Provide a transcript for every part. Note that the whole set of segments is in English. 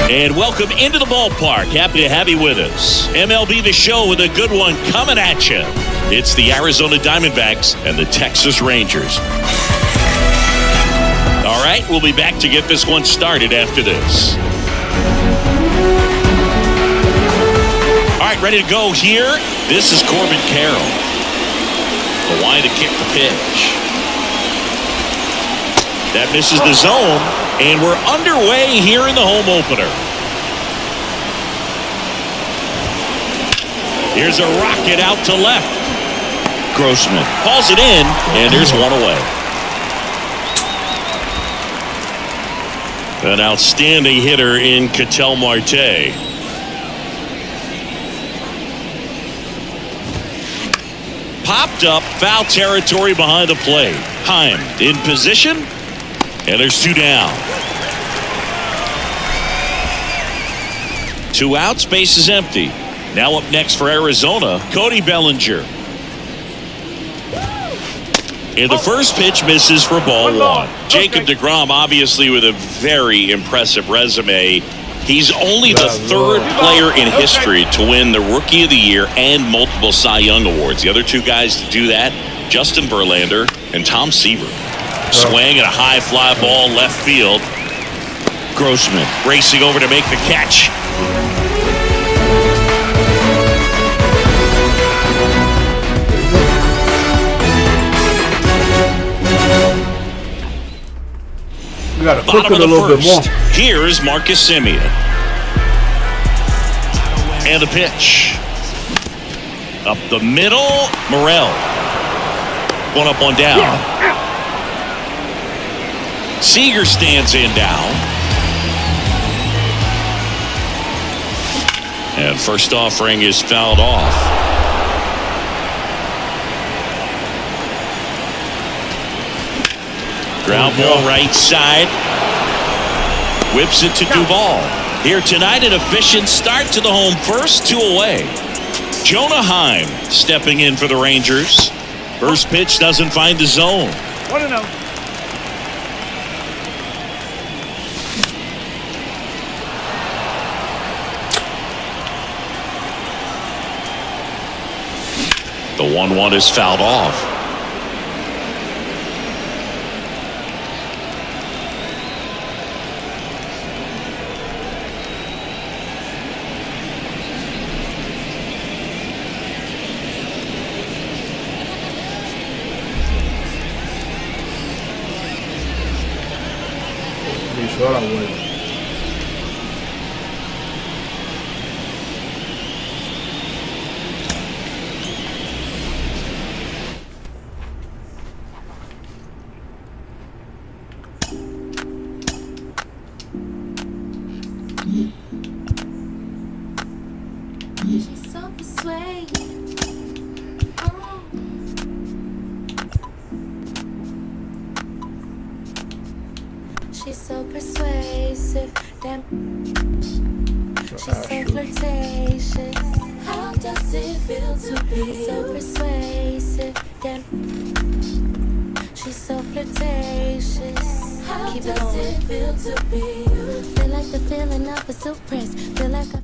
And welcome into the ballpark. Happy to have you with us. MLB The Show with a good one coming at you. It's the Arizona Diamondbacks and the Texas Rangers. All right, we'll be back to get this one started after this. All right, ready to go here. This is Corbin Carroll. The line to kick the pitch. That misses the zone, and we're underway here in the home opener. Here's a rocket out to left. Grossman hauls it in, and there's one away. An outstanding hitter in Ketel Marte. Popped up, foul territory behind the plate. Heim in position, and there's two down. Two outs, base is empty. Now up next for Arizona, Cody Bellinger. And the first pitch misses for ball one. Jacob deGrom, obviously with a very impressive resume. He's only the third player in history to win the Rookie of the Year and multiple Cy Young Awards. The other two guys to do that, Justin Verlander and Tom Seaver. Swing and a high fly ball left field. Grossman racing over to make the catch. We got to cook it a little bit more. Here's Marcus Semien. And the pitch. Up the middle, Morel. One up, one down. Seager stands in down. And first offering is fouled off. Ground ball right side. Whips it to Duvall. Here tonight, an efficient start to the home first, two away. Jonah Heim stepping in for the Rangers. First pitch doesn't find the zone. 1-0. The 1-1 is fouled off. Ahora bueno. She's so persuasive. Oh. She's so persuasive. Damn. She's so flirtatious. How does it feel to be so persuasive? Damn. She's so flirtatious. How does it feel to be? Feel like the feeling of a suppress. Feel like a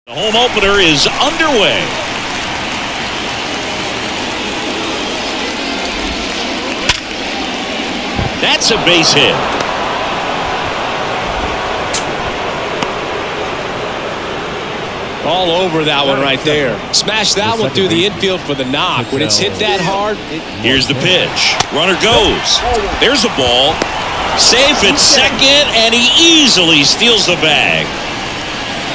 The home opener is underway. That's a base hit. All over that one right there. Smash that one through the infield for the knock. When it's hit that hard. Here's the pitch. Runner goes. There's a ball. Safe at second, and he easily steals the bag.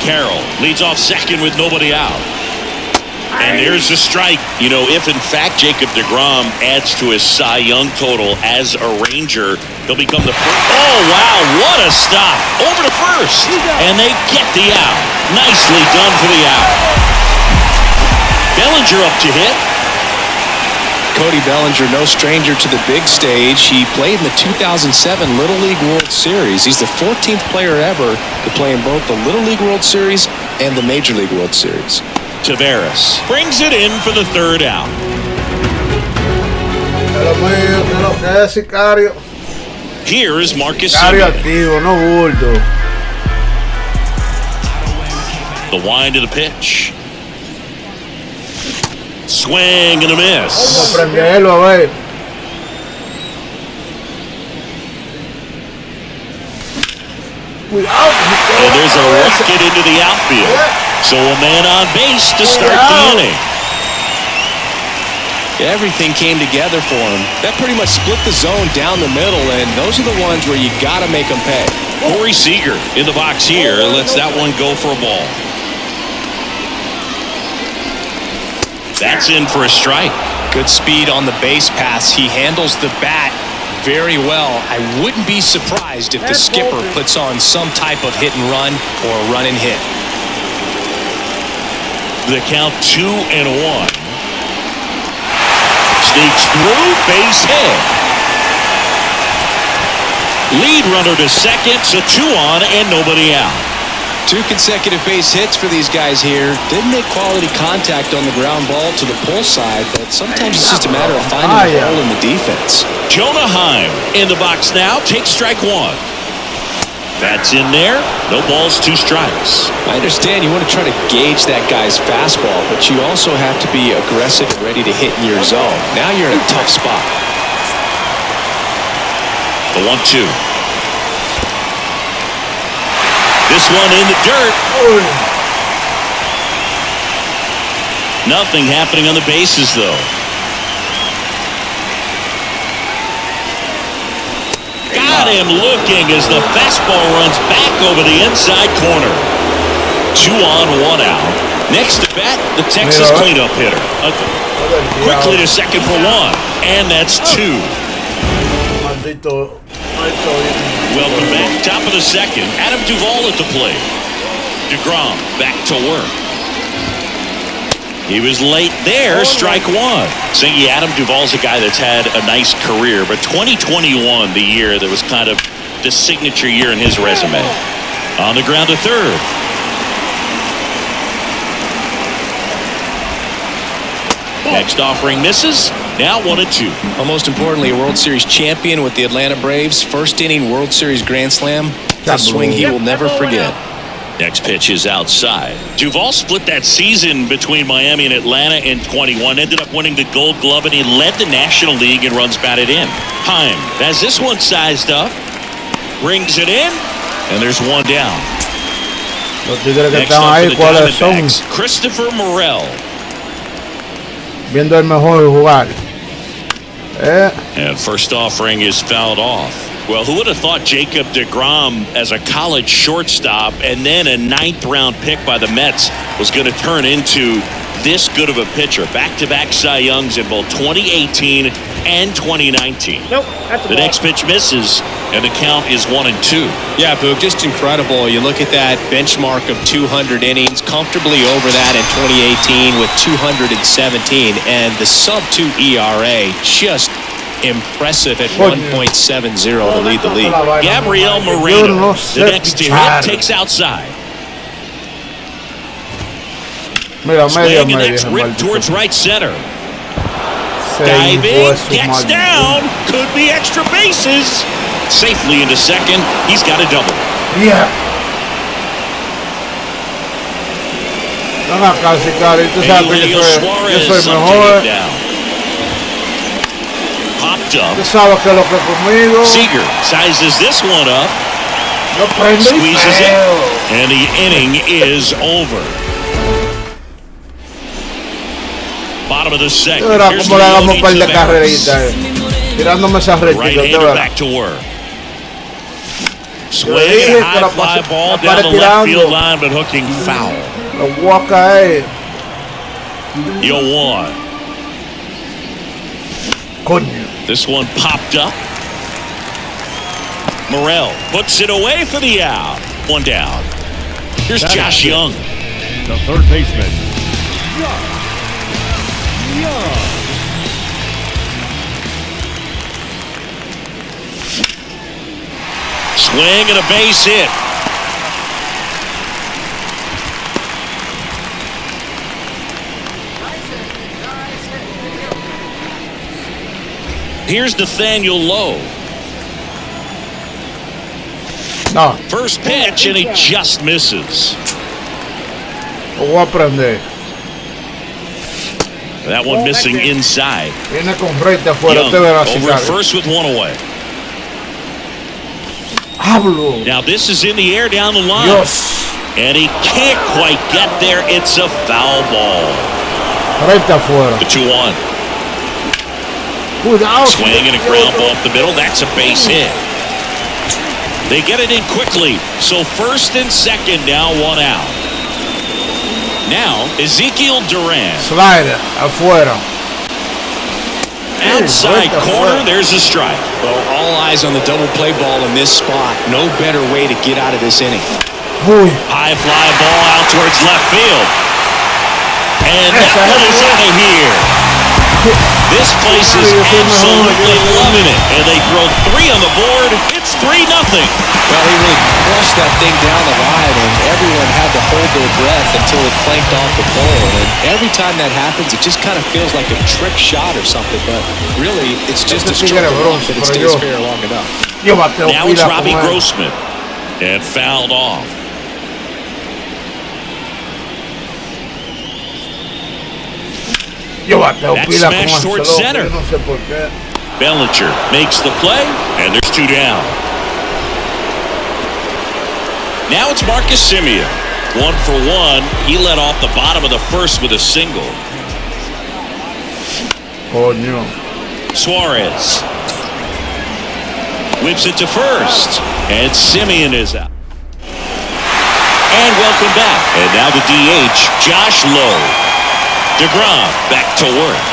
Carroll leads off second with nobody out. And there's the strike. You know, if in fact Jacob deGrom adds to his Cy Young total as a Ranger, he'll become the first. Oh, wow, what a stop. Over to first. And they get the out. Nicely done for the out. Bellinger up to hit. Cody Bellinger, no stranger to the big stage. He played in the 2007 Little League World Series. He's the 14th player ever to play in both the Little League World Series and the Major League World Series. Taveras brings it in for the third out. Here is Marcus Semien. The wind of the pitch. Swing and a miss. And there's a rocket into the outfield. So a man on base to start the inning. Everything came together for him. That pretty much split the zone down the middle, and those are the ones where you got to make them pay. Corey Seager in the box here lets that one go for a ball. That's in for a strike. Good speed on the base pass. He handles the bat very well. I wouldn't be surprised if the skipper puts on some type of hit and run or a run and hit. The count 2-1. Sneaks through, base hit. Lead runner to second, so 2 on and nobody out. 2 consecutive base hits for these guys here. Didn't make quality contact on the ground ball to the pull side, but sometimes it's just a matter of finding a hole in the defense. Jonah Heim in the box now. Takes strike 1. That's in there. No balls, 2 strikes. I understand you want to try to gauge that guy's fastball, but you also have to be aggressive and ready to hit in your zone. Now you're in a tough spot. The 1-2. This one in the dirt. Nothing happening on the bases, though. Got him looking as the fastball runs back over the inside corner. 2 on, 1 out. Next to bat, the Texas cleanup hitter. Quickly to second for 1. And that's 2. Welcome back. Top of the second. Adam Duvall at the plate. deGrom back to work. He was late there. Strike 1. Saying Adam Duvall's a guy that's had a nice career, but 2021, the year that was kind of the signature year in his resume. On the ground to third. Next offering misses. Now 1-2. Well, most importantly, a World Series champion with the Atlanta Braves. First inning World Series Grand Slam. A swing he will never forget. Next pitch is outside. Duvall split that season between Miami and Atlanta in 21. Ended up winning the Gold Glove, and he led the National League in runs batted in. Heim has this one sized up. Brings it in, and there's 1 down. Next up for the Diamondbacks, Christopher Morel. Viendo el mejor jugar. And first offering is fouled off. Well, who would have thought Jacob deGrom as a college shortstop and then a 9th round pick by the Mets was going to turn into this good of a pitcher? Back-to-back Cy Youngs in both 2018 and 2019. Nope, that's the next pitch misses, and the count is 1-2. Yeah, Boog, just incredible. You look at that benchmark of 200 innings, comfortably over that in 2018 with 217, and the sub-2 ERA just impressive at 1.70 to lead the league. Gabriel Moreno, the next to hit, takes outside. Swing, and that's ripped towards right center. Diving, gets down, could be extra bases. Safely into second, he's got a double. Yeah. Ven acá, Sicario. Tú sabes que yo soy mejor. Popped up. Tú sabes que lo que conmigo. Seager sizes this one up. Lo prende Squeezes it. And the inning is over. Bottom of the second. Here's como le hagamos un par de carreritas. Tirándome esas right-hander back to work. Swing a high fly ball down the left field line, but hooking foul. Lo voy a caer. 0-1. Coño. This one popped up. Morel puts it away for the out. One down. Here's Josh Young. The third baseman. Young. Swing and a base hit. Here's Nathaniel Lowe. No. First pitch, and he just misses. Lo voy a prender. That one missing inside. Viene con frente afuera. Young over at first with one away. Hablo. Now this is in the air down the line. Dios. And he can't quite get there. It's a foul ball. Frente afuera. The 2-1. Cuidado. Swing and a ground ball up the middle. That's a base hit. They get it in quickly. So first and second now, one out. Now Ezekiel Duran. Slider afuera. Outside corner, there's a strike. Well, all eyes on the double play ball in this spot. No better way to get out of this inning. High fly ball out towards left field. And that one is out of here. This place is absolutely loving it. And they throw 3 on the board. It's 3-0. Well, he really crushed that thing down the line, and everyone had to hold their breath until it clanked off the pole. And every time that happens, it just kind of feels like a trick shot or something. But really, it's just a stroke of luck that it stays fair long enough. Now it's Robbie Grossman. And fouled off. That smash towards center. Bellinger makes the play, and there's 2 down. Now it's Marcus Semien. 1 for 1. He led off the bottom of the first with a single. Coño. Suarez whips it to first, and Semien is out. And welcome back. And now the DH, Josh Lowe. DeGrom back to work.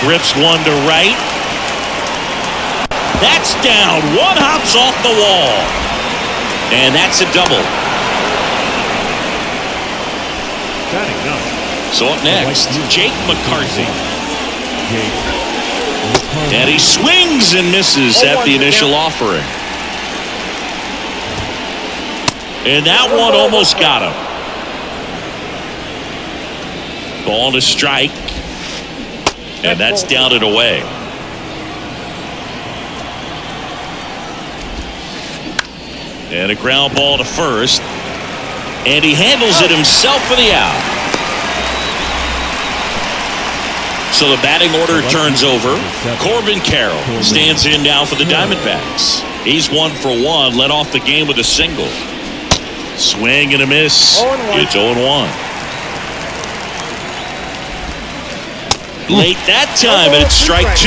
Rips one to right. That's down. One hops off the wall. And that's a double. So up next, Jake McCarthy. And he swings and misses at the initial offering. And that one almost got him. Ball to strike. And that's down and away. And a ground ball to first. And he handles it himself for the out. So the batting order turns over. Corbin Carroll stands in now for the Diamondbacks. He's 1 for 1, led off the game with a single. Swing and a miss. It's 0-1. Late that time, and it's strike 2.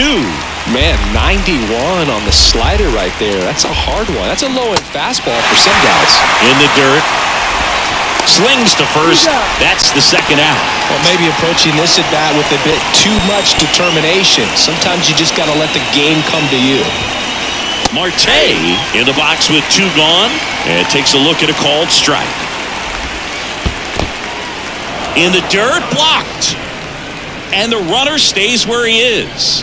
Man, 91 on the slider right there. That's a hard one. That's a low-end fastball for some guys. In the dirt. Slings to first. That's the second out. Well, maybe approaching this at bat with a bit too much determination. Sometimes you just got to let the game come to you. Marte in the box with 2 gone, and takes a look at a called strike. In the dirt, blocked. And the runner stays where he is.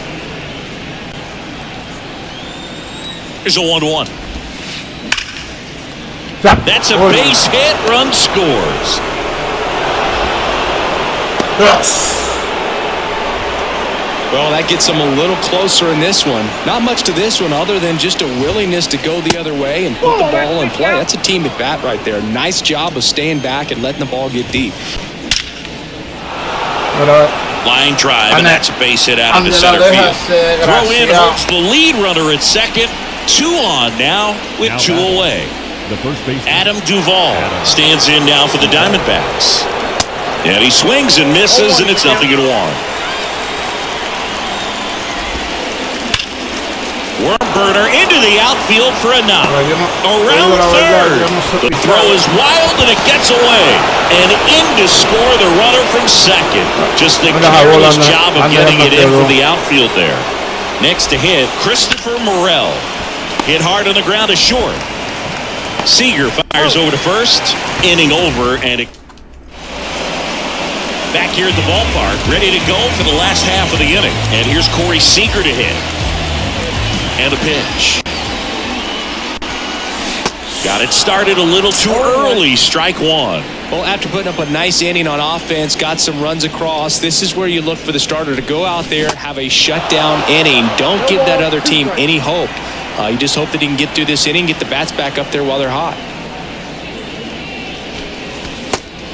Here's a 1-1. That's a base hit. Run scores. Yes. Well, that gets them a little closer in this one. Not much to this one other than just a willingness to go the other way and put the ball in play. That's a team at bat right there. Nice job of staying back and letting the ball get deep. Line drive, and that's a base hit out of the center field. Throw in hurts the lead runner at second. 2 on now with 2 away. The first base. Adam Duvall stands in now for the Diamondbacks. And he swings and misses, and it's 0-1. Wormburner into the outfield for a knock. Around third. The throw is wild, and it gets away. And in to score the runner from second. Just the careless job of getting it in from the outfield there. Next to hit, Christopher Morel. Hit hard on the ground to short. Seager fires over to first. Inning over, and back here at the ballpark, ready to go for the last half of the inning. And here's Corey Seager to hit. And a pitch. Got it started a little too early. Strike 1. Well, after putting up a nice inning on offense, got some runs across, this is where you look for the starter to go out there, have a shutdown inning. Don't give that other team any hope. You just hope that he can get through this inning, get the bats back up there while they're hot.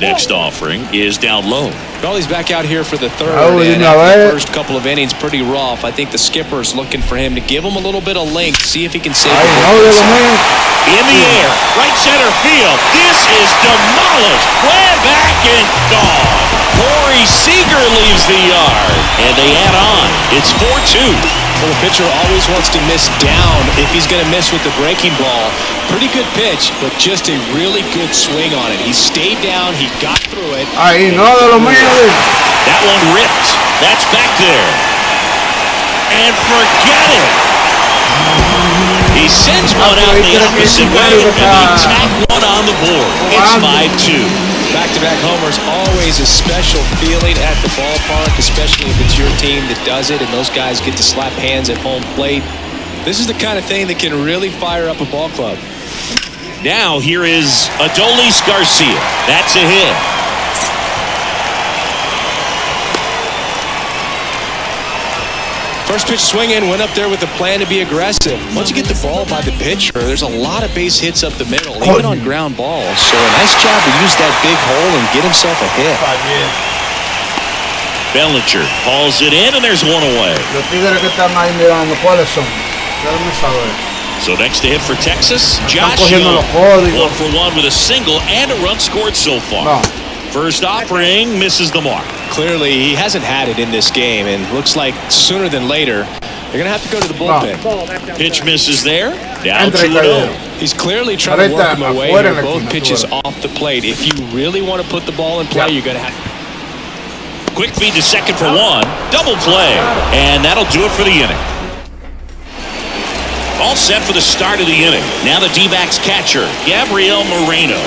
Next offering is down low. Well, he's back out here for the third. And after the first couple of innings, pretty rough. I think the skipper's looking for him to give him a little bit of length, see if he can save it. In the air, right center field. This is demolished. Way back and gone. Corey Seager leaves the yard, and they add on. It's 4-2. Well, the pitcher always wants to miss down if he's going to miss with the breaking ball. Pretty good pitch, but just a really good swing on it. He stayed down, he got through it. That one ripped. That's back there. And forget it. He sends one out the opposite way, and they tack one on the board. It's 5-2. Back-to-back homers, always a special feeling at the ballpark, especially if it's your team that does it and those guys get to slap hands at home plate. This is the kind of thing that can really fire up a ball club. Now here is Adolis Garcia. That's a hit. First pitch swinging, went up there with a plan to be aggressive. Once you get the ball by the pitcher, there's a lot of base hits up the middle, even on ground balls. So a nice job to use that big hole and get himself a hit. Bellinger hauls it in, and there's one away. So next to hit for Texas, Josh Young. 1 for 1 with a single and a run scored so far. First offering misses the mark. Clearly, he hasn't had it in this game, and looks like sooner than later, they're going to have to go to the bullpen. Pitch misses there. Down 2-0. He's clearly trying to work him away here. Both pitches off the plate. If you really want to put the ball in play, you're going to have to. Quick feed to second for 1. Double play. And that'll do it for the inning. All set for the start of the inning. Now the D-backs catcher, Gabriel Moreno.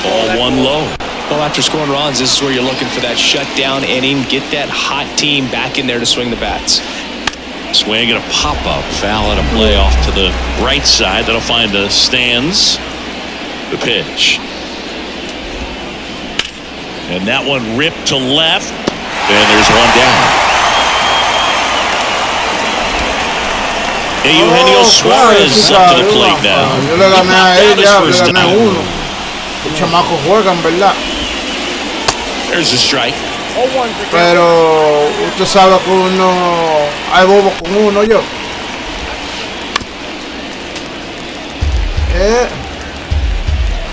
Ball 1 low. Well, after scoring runs, this is where you're looking for that shutdown inning. Get that hot team back in there to swing the bats. Swing and a pop-up. Foul and a play off to the right side. That'll find the stands. The pitch. And that one ripped to left. And there's one down. Eugenio Suarez up to the plate now. There's a strike. Pero usted sabe que uno hay bobo con uno yo.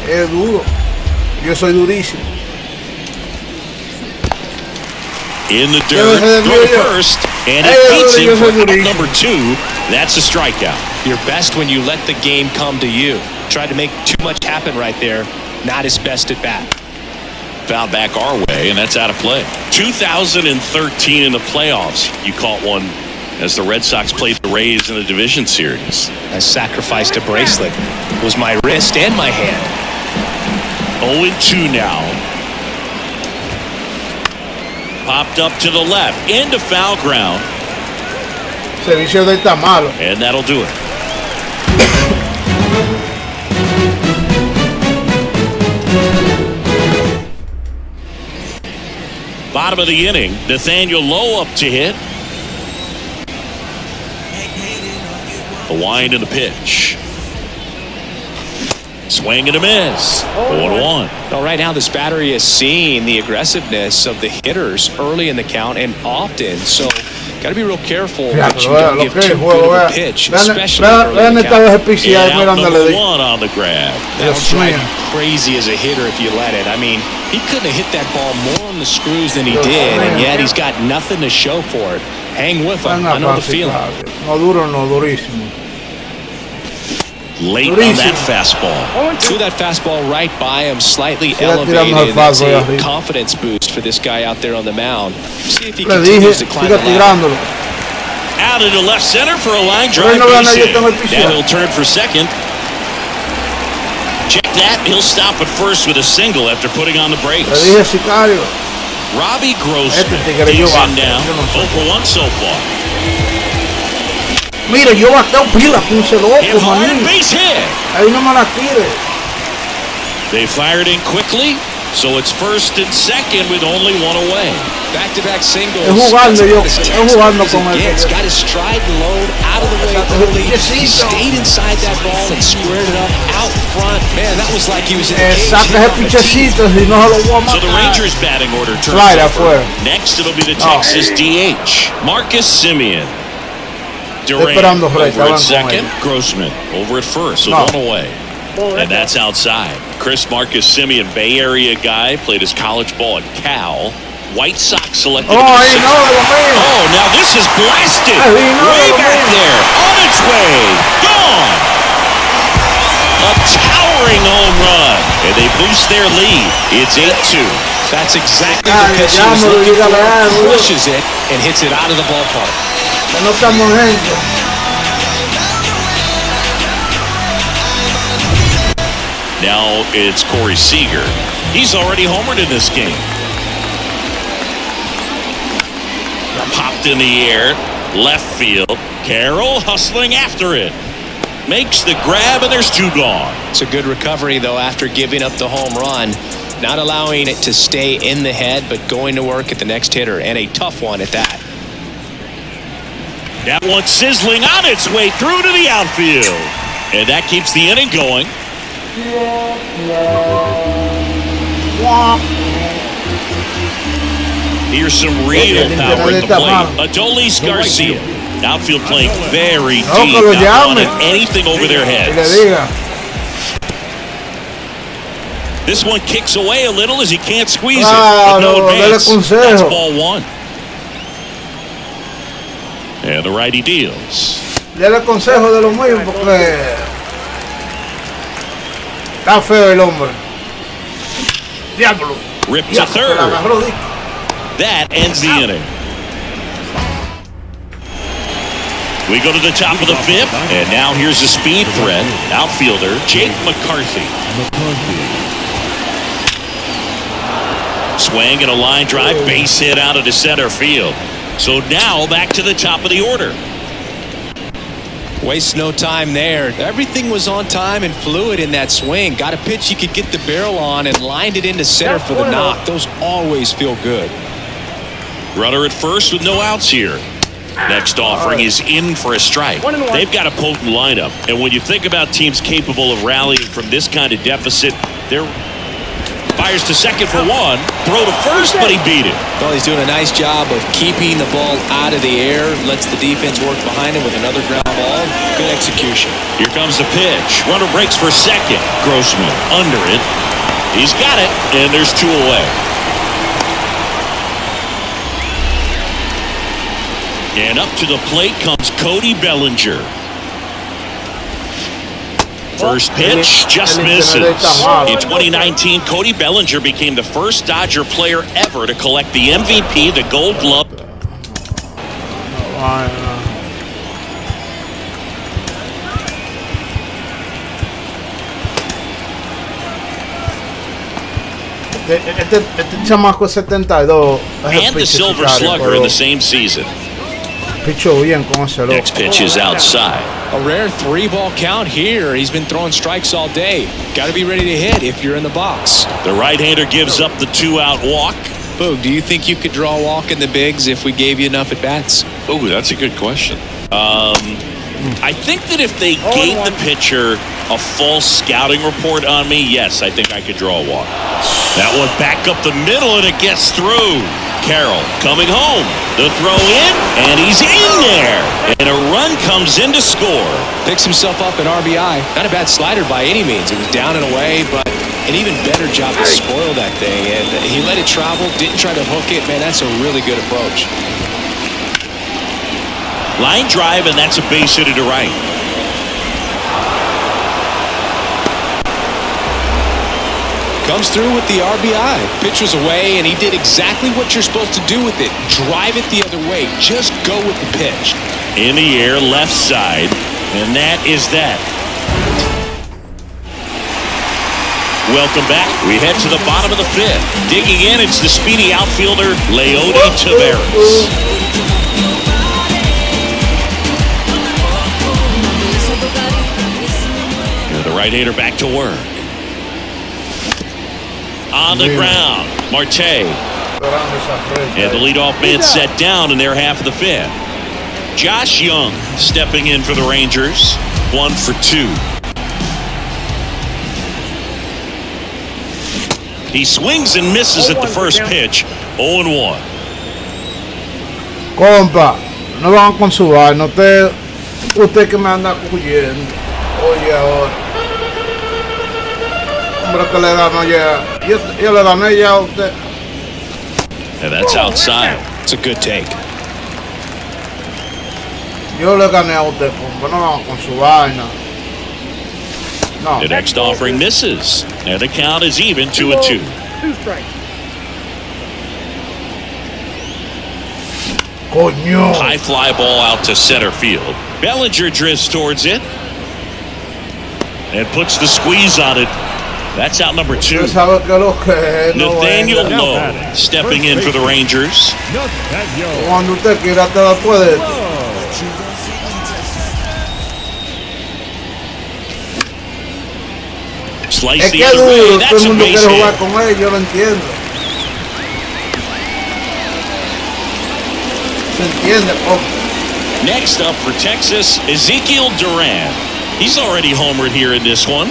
Es duro. Yo soy durísimo. In the dirt, throw first, and it beats him for number 2. That's a strikeout. You're best when you let the game come to you. Tried to make too much happen right there. Not his best at bat. Foul back our way, and that's out of play. 2013 in the playoffs, you caught one as the Red Sox played the Rays in the division series. I sacrificed a bracelet. It was my wrist and my hand. 0-2 now. Popped up to the left, into foul ground. Servicio de está malo. And that'll do it. Bottom of the inning, Nathaniel Lowe up to hit. The wind and the pitch. Swing and a miss. 1-1. Well, right now this battery is seeing the aggressiveness of the hitters early in the count and often. So got to be real careful that you don't give too good of a pitch, especially early in the count. And out number 1 on the grab. That'll drive you crazy as a hitter if you let it. I mean, he couldn't have hit that ball more on the screws than he did, and yet he's got nothing to show for it. Hang with him. I know the feeling. No duro, no durísimo. Late on that fastball. To that fastball right by him, slightly elevated. It's a confidence boost for this guy out there on the mound. See if he continues to climb the ladder. Out into left center for a line drive base hit. Now he'll turn for second. Check that. He'll stop at first with a single after putting on the brakes. Robbie Grossman takes him down. 0 for 1 so far. Mira, yo bateo pila, 15 locos, manín. Base hit. Ahí no me la tire. They fired in quickly, so it's first and second with only 1 away. Back-to-back singles. Es jugando con el. Got his stride and load out of the way early. He stayed inside that ball and squared it up out front. Man, that was like he was in the saca ese pichecito, si no se lo voy a matar. So the Rangers batting order turns over. Next it'll be the Texas DH, Marcus Semien. Durant over at second, Grossman over at first, so 1 away. And that's outside. Chris Marcus Semien, Bay Area guy, played his college ball at Cal. White Sox selected. Oh, now this is blasted. Way back there. On its way. Gone. A towering home run. And they boost their lead. It's 8-2. That's exactly the pitch he was looking for. Crushes it and hits it out of the ballpark. No estamos gente. Now it's Corey Seager. He's already homered in this game. Popped in the air, left field. Carroll hustling after it. Makes the grab, and there's 2 gone. It's a good recovery, though, after giving up the home run. Not allowing it to stay in the head, but going to work at the next hitter, and a tough one at that. That one sizzling on its way through to the outfield. And that keeps the inning going. Here's some real power at the plate. Adolis Garcia. Outfield playing very deep. Not wanting anything over their heads. This one kicks away a little as he can't squeeze it. But no advance. That's ball 1. And the righty deals. Dale consejo de los míos porque está feo el hombre. Diablo. Ripped to third. That ends the inning. We go to the top of the 5th, and now here's a speed threat. Outfielder Jake McCarthy. Swing and a line drive, base hit out of the center field. So now back to the top of the order. Waste no time there. Everything was on time and fluid in that swing. Got a pitch you could get the barrel on and lined it into center for the knock. Those always feel good. Runner at first with no outs here. Next offering is in for a strike. They've got a potent lineup. And when you think about teams capable of rallying from this kind of deficit, they're fires to second for 1. Throw to first, but he beat it. Well, he's doing a nice job of keeping the ball out of the air. Lets the defense work behind him with another ground ball. Good execution. Here comes the pitch. Runner breaks for second. Grossman under it. He's got it, and there's 2 away. And up to the plate comes Cody Bellinger. First pitch just misses. In 2019, Cody Bellinger became the first Dodger player ever to collect the MVP, the Gold Glove. Este chamaco 72. And the Silver Slugger in the same season. Next pitch is outside. A rare 3-ball count here. He's been throwing strikes all day. Got to be ready to hit if you're in the box. The right-hander gives up the 2-out walk. Boog, do you think you could draw a walk in the bigs if we gave you enough at-bats? Oh, that's a good question. I think that if they gave the pitcher a false scouting report on me, yes, I think I could draw a walk. That one back up the middle, and it gets through. Carroll coming home. The throw in, and he's in there. And a run comes in to score. Picks himself up an RBI. Not a bad slider by any means. It was down and away, but an even better job to spoil that thing. And he let it travel, didn't try to hook it. Man, that's a really good approach. Line drive, and that's a base hit to right. Comes through with the RBI. Pitch was away, and he did exactly what you're supposed to do with it. Drive it the other way. Just go with the pitch. In the air, left side, and that is that. Welcome back. We head to the bottom of the fifth. Digging in, it's the speedy outfielder, Leody Taveras. The right-hander back to work. On the ground, Marte. And the leadoff man set down in their half of the fifth. Josh Young stepping in for the Rangers. 1 for 2. He swings and misses at the first pitch. 0-1. Compa, no van con su vaina. Usted que me anda huyendo. Oye, ahora. Hombre, que le ganó ya. Yo le gané ya a usted. And that's outside. It's a good take. Yo le gané a usted, compa. No van con su vaina. No. The next offering misses. And the count is even 2-2. 2 strikes. Coño. High fly ball out to center field. Bellinger drifts towards it and puts the squeeze on it. That's out number 2. Usted sabe que lo que es, no Nathaniel venga. Lowe stepping in for the Rangers. Nathaniel Cuando usted quiera te la puede. Slice Es the que other way. duro, todo That's el a mundo base quiere jugar hit. con él, yo lo entiendo. Se entiende, compa. Next up for Texas, Ezekiel Duran. He's already homered here in this one.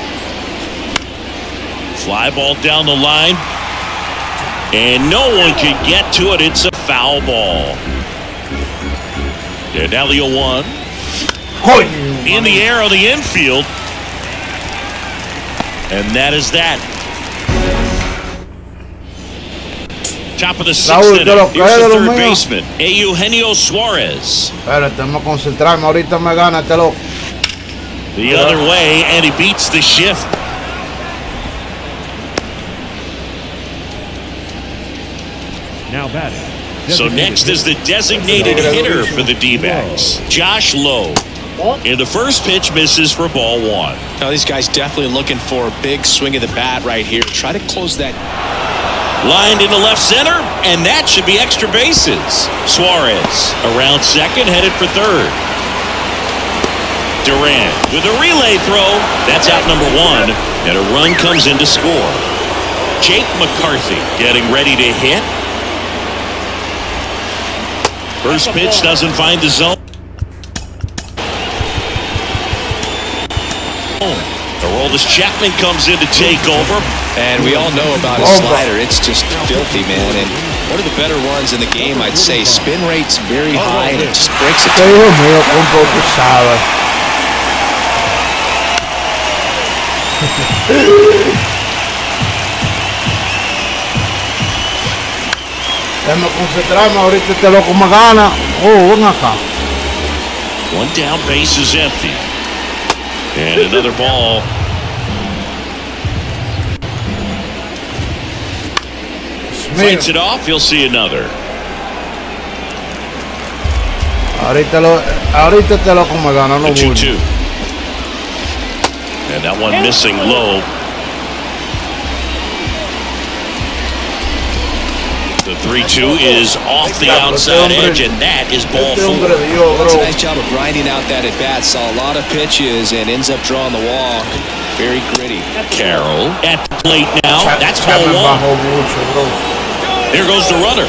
Fly ball down the line. And no one can get to it. It's a foul ball. And now the 0-1. Coño. In the air on the infield. And that is that. Top of the 6th Raúl, inning. te lo Here's the creo, third lo mío. baseman, Eugenio Suarez. Espérate, tenemos que concentrarme. Ahorita me gana este loco. The other way, and he beats the shift. now batting. So next is the designated hitter for the D-backs, Josh Lowe. And the first pitch misses for ball 1. Now, these guys definitely looking for a big swing of the bat right here. Try to close that. Lined into left center, and that should be extra bases. Suarez around second, headed for third. Duran with a relay throw. That's out number 1, and a run comes in to score. Jake McCarthy getting ready to hit. First pitch doesn't find the zone. Aroldis Chapman comes in to take over. And we all know about his slider. It's just filthy, man. And one of the better ones in the game, I'd say. Spin rate's very high, and it just breaks it. Dios mío, compa, usted sabe. Déjame concentrarme, ahorita este loco me gana. Oh, ven acá. One down, base is empty. And another ball. Fights it off, you'll see another. Ahorita este loco me gana, no A bullying. 2-2. And that one missing low. The 3-2 is off the outside edge, and that is ball 4. Well, it's a nice job of grinding out that at-bat. Saw a lot of pitches and ends up drawing the walk. Very gritty. Carroll at the plate now. That's ball Chapman 1. bajó mucho, bro. Here goes the runner.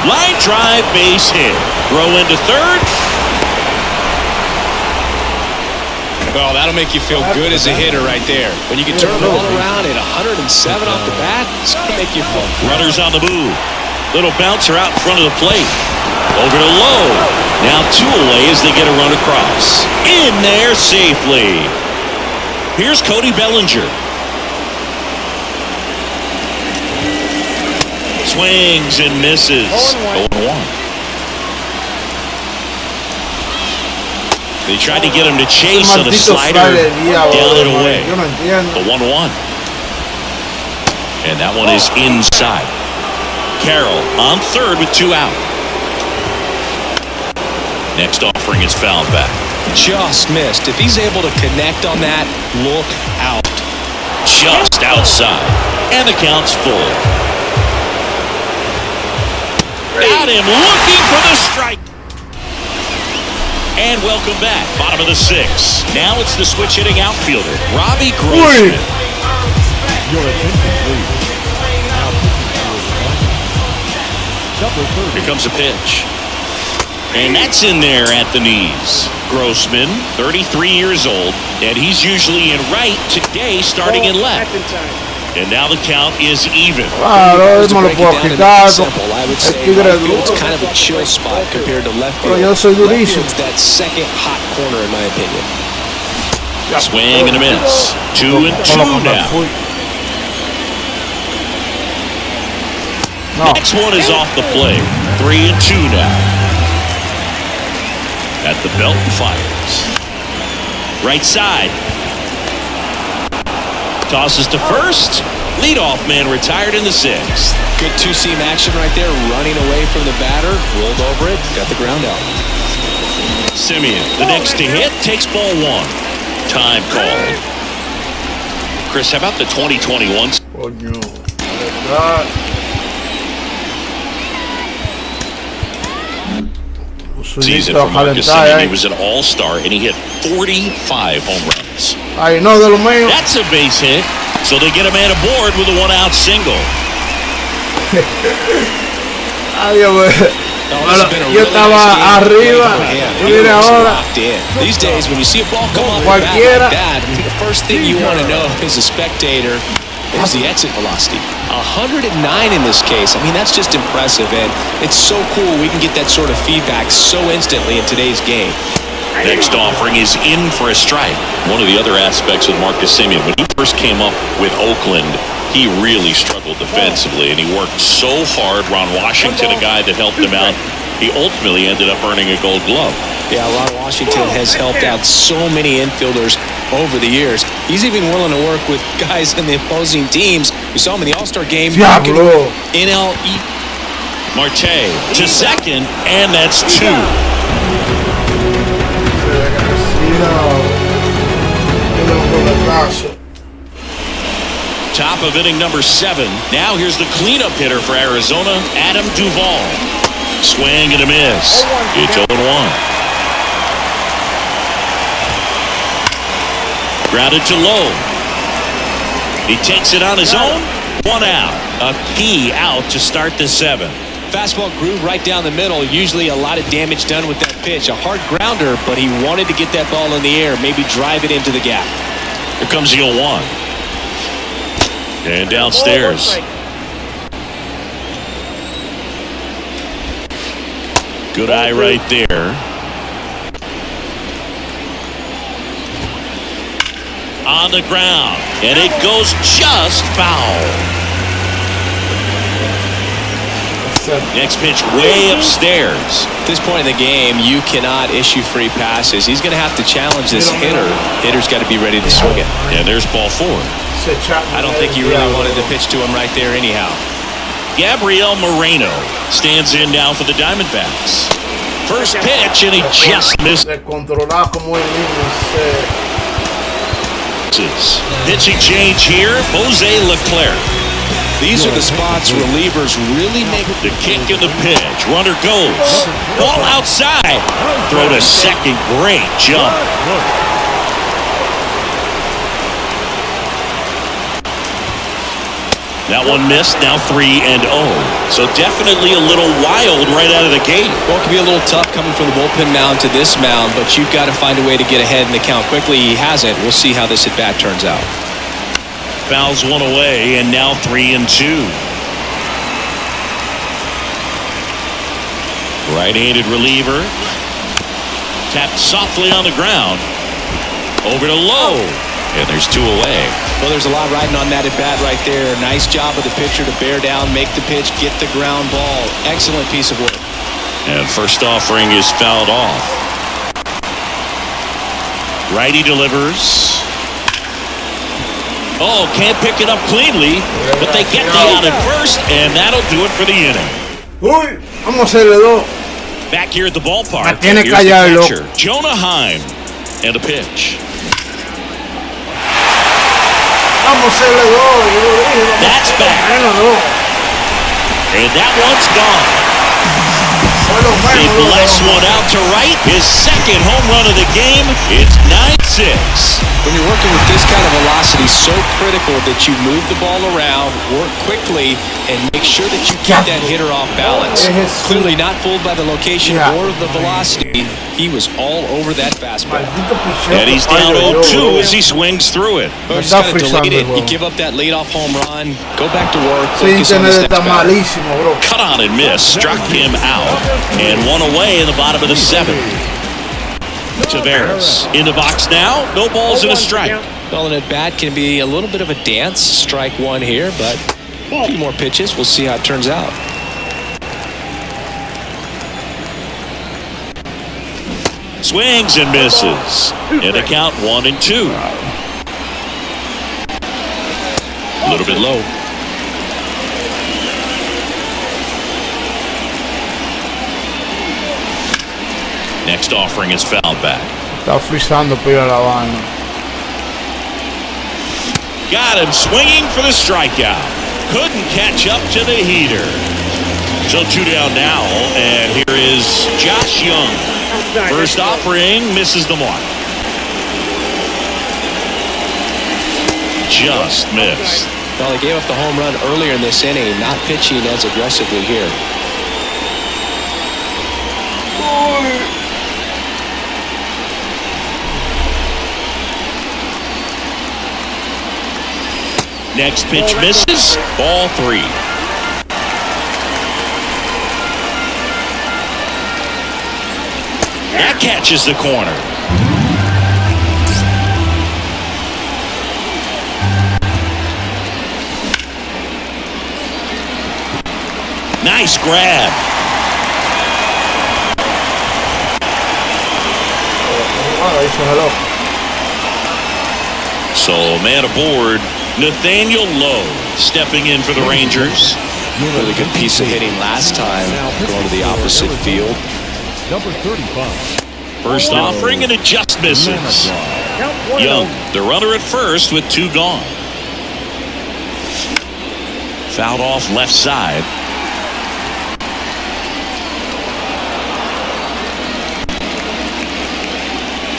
Line drive, base hit. Throw into third. Well, that'll make you feel good as a hitter right there. When you can turn the ball around at 107 off the bat, it's going to make you feel good. Runners on the move. Little bouncer out in front of the plate. Over to Lowe. Now 2 away as they get a run across. In there safely. Here's Cody Bellinger. Swings and misses. 0-1. They tried to get him to chase on a slider. Down and away. The 1-1. And that one is inside. Carroll on third with 2 out. Next offering is fouled back. Just missed. If he's able to connect on that, look out. Just outside. And the count's full. Got him looking for the strike. And welcome back. Bottom of the 6th. Now it's the switch hitting outfielder, Robbie Grossman. Your attention, please. Now number 30. Here comes a pitch. And that's in there at the knees. Grossman, 33 years old, and he's usually in right, today starting in left. And now the count is even. Claro, no lo puedo quitar. I would say it's kind of a chill spot compared to left field. Yo soy durísimo. It's that second hot corner in my opinion. Swing and a miss. 2-2 now. Next one is off the plate. 3-2 now. At the belt and fires. Right side. Tosses to first. Leadoff man retired in the 6th. Good 2-seam action right there. Running away from the batter. Rolled over it. Got the ground out. Simeon, the next to hit, takes ball 1. Time called. Chris, how about the 2021? Coño. Season for Marcus Simeon. He was an all-star, and he hit 45 home runs. Ay, no, de lo mío. That's a base hit, so they get a man aboard with a 1-out single. Ay, Dios. Bueno, yo estaba arriba. Mire ahora. These days, when you see a ball come off Cualquiera. like that, the first thing you want to know as a spectator is the exit velocity. 109 in this case. I mean, that's just impressive, and it's so cool we can get that sort of feedback so instantly in today's game. Next offering is in for a strike. One of the other aspects with Marcus Simeon, when he first came up with Oakland, he really struggled defensively, and he worked so hard. Ron Washington, a guy that helped him out, he ultimately ended up earning a Gold Glove. Yeah, Ron Washington has helped out so many infielders over the years. He's even willing to work with guys in the opposing teams. We saw him in the All-Star game. Diablo. NLE. Marte to second, and that's 2. Top of inning number 7. Now here's the cleanup hitter for Arizona, Adam Duvall. Swing and a miss. It's 0-1. Grounded to Lowe. He takes it on his own. 1 out. A key out to start the 7th. Fastball groove right down the middle. Usually a lot of damage done with that pitch. A hard grounder, but he wanted to get that ball in the air, maybe drive it into the gap. Here comes the 0-1. And downstairs. Good eye right there. On the ground. And it goes just foul. Next pitch way upstairs. At this point in the game, you cannot issue free passes. He's going to have to challenge this hitter. Hitter's got to be ready to swing it. And there's ball 4. I don't think he really wanted to pitch to him right there anyhow. Gabriel Moreno stands in now for the Diamondbacks. First pitch, and he just missed. Pitching change here, Jose Leclerc. These are the spots relievers really make the kick and the pitch. Runner goes. Ball outside. Throw to second. Great jump. That one missed, now 3-0. So definitely a little wild right out of the gate. Well, it can be a little tough coming from the bullpen mound to this mound, but you've got to find a way to get ahead in the count quickly. He hasn't. We'll see how this at-bat turns out. Fouls one away, and now 3-2. Right-handed reliever. Tapped softly on the ground. Over to Lowe. And there's 2 away. Well, there's a lot riding on that at-bat right there. Nice job of the pitcher to bear down, make the pitch, get the ground ball. Excellent piece of work. And first offering is fouled off. Righty delivers. Oh, can't pick it up cleanly, but they get the out at first, and that'll do it for the inning. Uy, vamos a hacerle dos. Back here at the ballpark, Tiene here's the callado. catcher, Jonah Heim, and a pitch. Vamos a hacerle dos. Yo lo dije, vamos That's a back. menos dos. And that one's gone. Bueno, He bueno, blasts dos. one out to right. His second home run of the game. It's 9-6. When you're working with this kind of velocity, so critical that you move the ball around, work quickly, and make sure that you keep that hitter off balance. Clearly not fooled by the location or the velocity. He was all over that fastball. Maldito picheo And he's que down fallo yo, 0-2 as he swings through it. Well, Me just está kind of delayed it. frisando, You bro. give up that leadoff home run, go back to work, Ese focus on this internet next está batter. malísimo, bro. Cut on and miss. Struck him out. And one away in the bottom of the 7th. Taveras in the box now. No balls and a strike. Well, an at-bat can be a little bit of a dance. Strike one here, but a few more pitches. We'll see how it turns out. Swings and misses. And the count 1-2. A little bit low. Next offering is fouled back. Está frisando, pila la vaina. Got him swinging for the strikeout. Couldn't catch up to the heater. So 2 down now, and here is Josh Young. First offering misses the mark. Just missed. Well, he gave up the home run earlier in this inning, not pitching as aggressively here. Next pitch misses. Ball 3. That catches the corner. Nice grab. Dice hello. So man aboard, Nathaniel Lowe stepping in for the Rangers. Really good piece of hitting last time, going to the opposite field. Number 35. First offering, and it just misses. Young, the runner at first with 2 gone. Fouled off left side.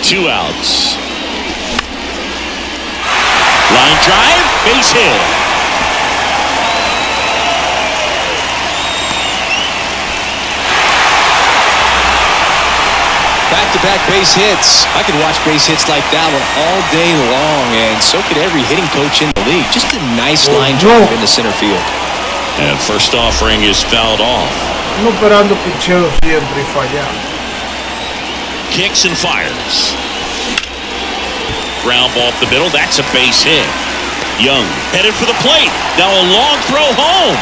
Two outs. Line drive, base hit. Back-to-back base hits. I could watch base hits like that one all day long, and so could every hitting coach in the league. Just a nice line drive into center field. And first offering is fouled off. Uno esperando picheo siempre y fallar. Kicks and fires. Ground ball up the middle. That's a base hit. Young headed for the plate. Now a long throw home.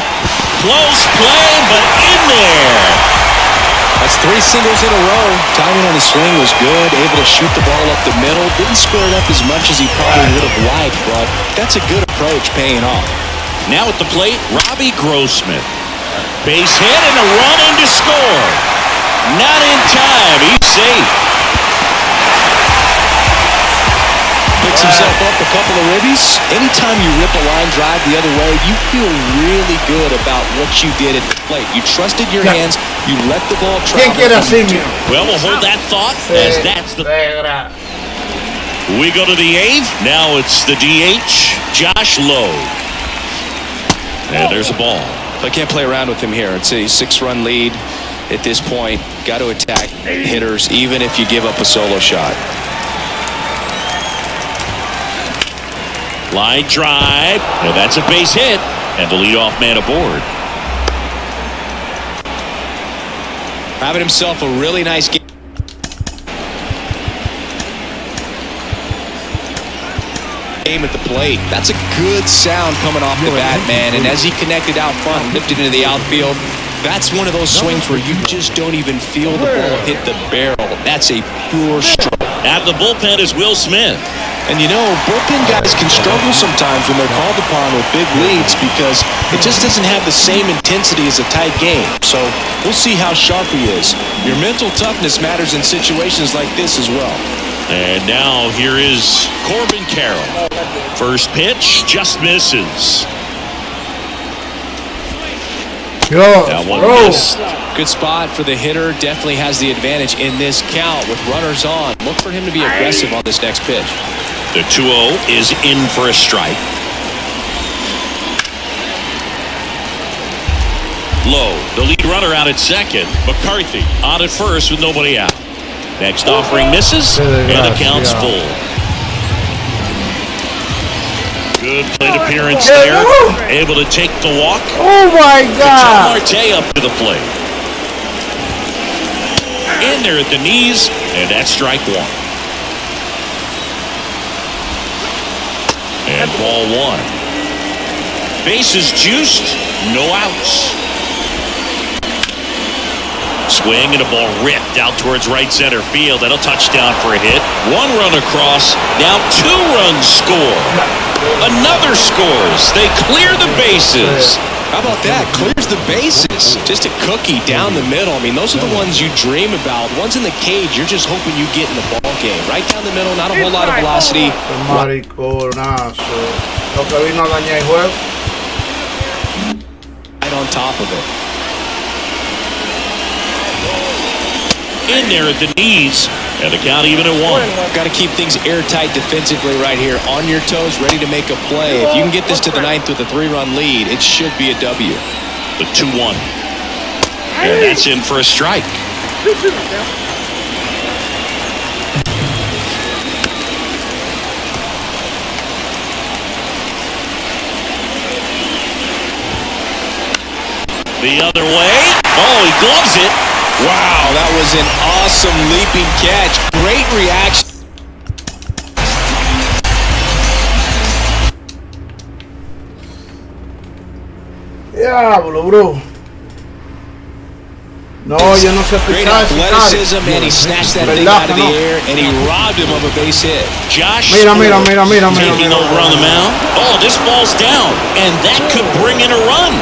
Close play, but in there. That's 3 singles in a row. Timing on the swing was good. Able to shoot the ball up the middle. Didn't square it up as much as he probably would have liked, but that's a good approach paying off. Now at the plate, Robbie Grossman. Base hit and a run in to score. Not in time. He's safe. Picks himself up a couple of ribbies. Anytime you rip a line drive the other way, you feel really good about what you did at the plate. You trusted your hands. You let the ball travel. ¿Quién quiere así, mío? Well, we'll hold that thought as that's the... We go to the 8th. Now it's the DH, Josh Lowe. And there's a ball. I can't play around with him here. It's a 6-run lead at this point. Got to attack hitters even if you give up a solo shot. Line drive, and that's a base hit, and the leadoff man aboard. Having himself a really nice game. At the plate. That's a good sound coming off the bat, man. And as he connected out front, lifted into the outfield, that's one of those swings where you just don't even feel the ball hit the barrel. That's a pure stroke. At the bullpen is Will Smith. And you know, bullpen guys can struggle sometimes when they're called upon with big leads because it just doesn't have the same intensity as a tight game. So we'll see how sharp he is. Your mental toughness matters in situations like this as well. And now here is Corbin Carroll. First pitch just misses. That one missed. Good spot for the hitter. Definitely has the advantage in this count with runners on. Look for him to be aggressive on this next pitch. The 2-0 is in for a strike. Low, the lead runner out at second. McCarthy on at first with nobody out. Next offering misses, and the count's full. Good plate appearance there. Able to take the walk. Oh my God! Marte up to the plate. In there at the knees, and that's strike one. And ball one. Bases juiced, no outs. Swing and a ball ripped out towards right center field. That'll touchdown for a hit. 1 run across. Now 2 runs score. Another scores. They clear the bases. How about that? Clears the bases. Just a cookie down the middle. I mean, those are the ones you dream about. Ones in the cage, you're just hoping you get in the ball game. Right down the middle, not a whole lot of velocity. Mariconazo. Lo que vino a dañar el juego. Right on top of it. In there at the knees, and the count even at 1. Got to keep things airtight defensively right here. On your toes, ready to make a play. If you can get this to the 9th with a 3-run lead, it should be a W. The 2-1. And that's in for a strike. The other way. Oh, he gloves it. Wow, that was an awesome leaping catch. Great reaction. Diablo, bro. No, yo no sé Great picar. athleticism, and he snatched that thing out of the air, and he robbed him of a base hit. Josh Mira. taking over on the mound. Oh, this ball's down, and that could bring in a run.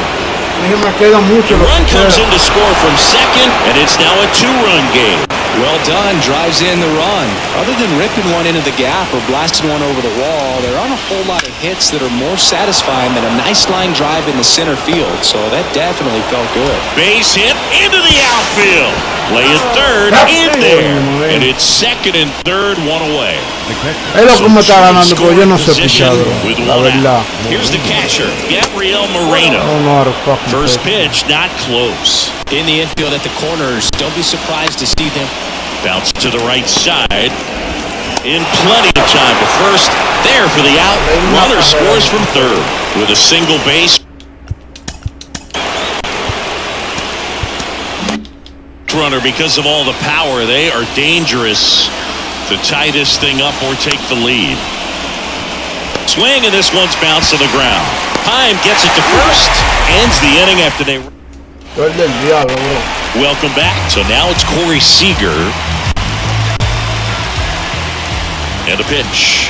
Me queda mucho. The run comes in to score from second, and it's now a 2-run game. Well done, drives in the run. Other than ripping one into the gap or blasting one over the wall, there aren't a whole lot of hits that are more satisfying than a nice line drive in the center field, so that definitely felt good. Base hit into the outfield. Play at third, in there. And it's second and third, 1 away. Es lo que me está ganando, pero yo no sé pichar, With la 1 verdad. out. Here's the catcher, Gabriel Moreno. I don't know how to fucking First pitch. pitch, not close. In the infield at the corners, don't be surprised to see them. Bounce to the right side. In plenty of time to first. There for the out. Runner scores from third with a single base. Runner, because of all the power, they are dangerous to tie this thing up or take the lead. Swing, and this one's bounced to the ground. Heim gets it to first. Ends the inning after they... Tú eres del diablo, bro. Welcome back. So now it's Corey Seager. And a pitch.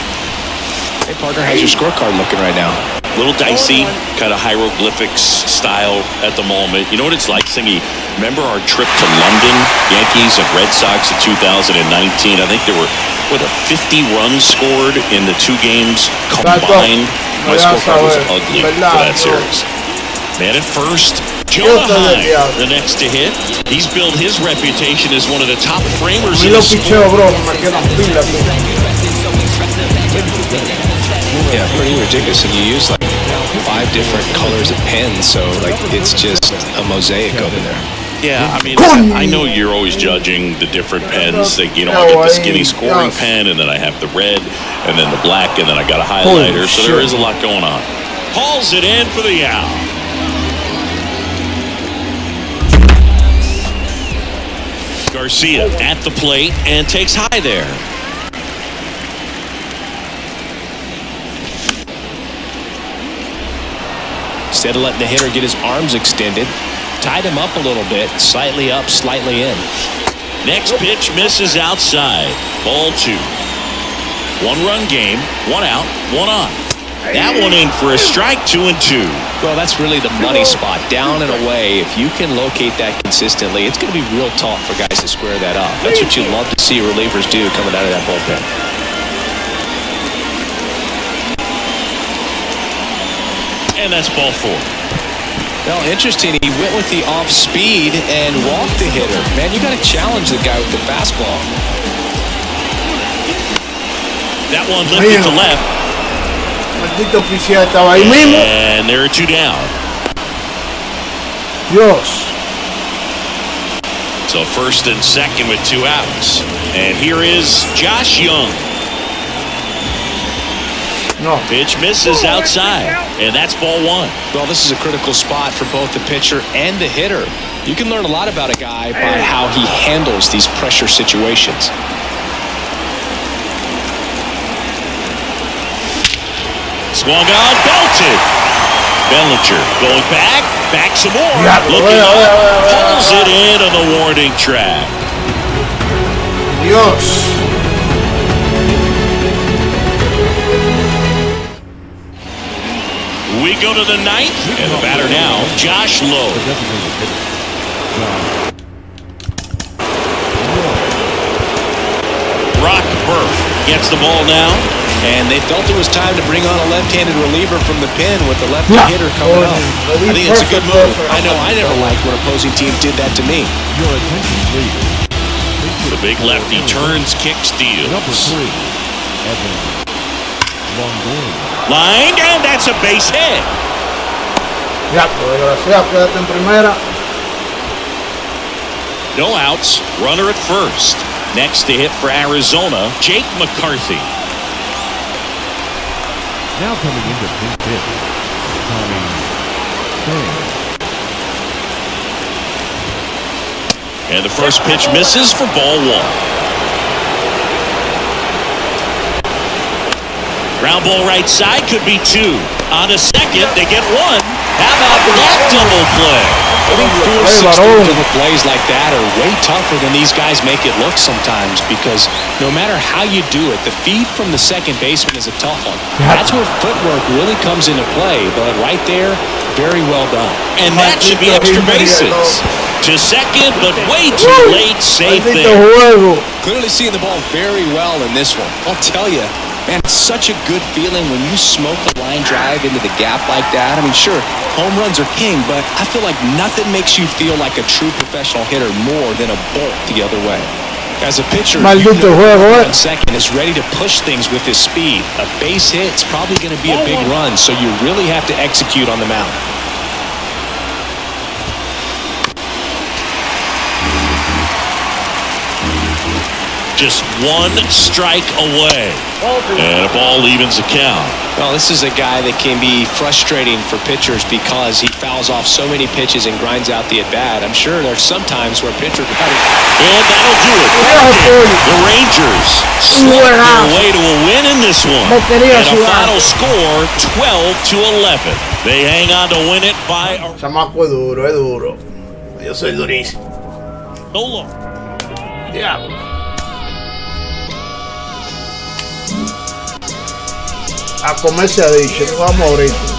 Hey, partner, how's your scorecard looking right now? Little dicey, kind of hieroglyphics style at the moment. You know what it's like, Singy? Remember our trip to London, Yankees and Red Sox in 2019? I think there were, 50 runs scored in the 2 games combined. My scorecard was ugly for that series. Man at first, Jonah Heim, the next to hit. He's built his reputation as one of the top framers in the sport. Yeah, pretty ridiculous. And you use like 5 5 different colors of pens, so like it's just a mosaic over there. Yeah, I mean, I know you're always judging the different pens. Like, you know, I get the skinny scoring pen, and then I have the red, and then the black, and then I got a highlighter. So there is a lot going on. Hauls it in for the out. Garcia at the plate and takes high there. Instead of letting the hitter get his arms extended, tied him up a little bit, slightly up, slightly in. Next pitch misses outside. Ball 2. 1-run game, 1 out, 1 on. That one in for a strike, 2-2. Well, that's really the money spot, down and away. If you can locate that consistently, it's going to be real tough for guys to square that up. That's what you love to see relievers do coming out of that bullpen. And that's ball 4. Well, interesting. He went with the off speed and walked the hitter. Man, you got to challenge the guy with the fastball. That one lifted to left. Maldito oficial estaba ahí mismo. And there are 2 down. Dios. So first and second with 2 outs. And here is Josh Young. No. Pitch misses outside, and that's ball 1. Well, this is a critical spot for both the pitcher and the hitter. You can learn a lot about a guy by how he handles these pressure situations. Swung on, belted. Bellinger going back some more. Looking up, pulls it in on the warning track. Dios. We go to the 9th, and the batter now, Josh Lowe. Brock Burke gets the ball now. And they felt it was time to bring on a left-handed reliever from the pen with the lefty hitter coming up. I think it's a good move. I know I never liked when opposing teams did that to me. Your attention, please. The big lefty turns, kicks, steals. Number 3, Evan Longoria. Lined, and that's a base hit. Ya, desgraciado, quédate en primera. No outs, runner at first. Next to hit for Arizona, Jake McCarthy. Now coming into 5th, Tommy King. And the first pitch misses for ball 1. Ground ball right side, could be 2. On to second, they get 1. How about that double play? I think 4 6 double plays like that are way tougher than these guys make it look sometimes, because no matter how you do it, the feed from the second baseman is a tough one. That's where footwork really comes into play, but right there, very well done. And that should be extra bases. To second, but way too late, safe there. Clearly seeing the ball very well in this one. I'll tell you, man, it's such a good feeling when you smoke a line drive into the gap like that. I mean, sure, home runs are king, but I feel like nothing makes you feel like a true professional hitter more than a bolt the other way. As a pitcher, second is ready to push things with his speed. A base hit's probably going to be a big run, so you really have to execute on the mound. Just 1 strike away. And a ball evens the count. Well, this is a guy that can be frustrating for pitchers because he fouls off so many pitches and grinds out the at-bat. I'm sure there's some times where pitcher got it. And that'll do it. The Rangers slip their way to a win in this one. And a final score, 12-11. They hang on to win it by a... Chamaco es duro. Yo soy durísimo. solo. Diablo. A comerse ha dicho, vamos ahorita.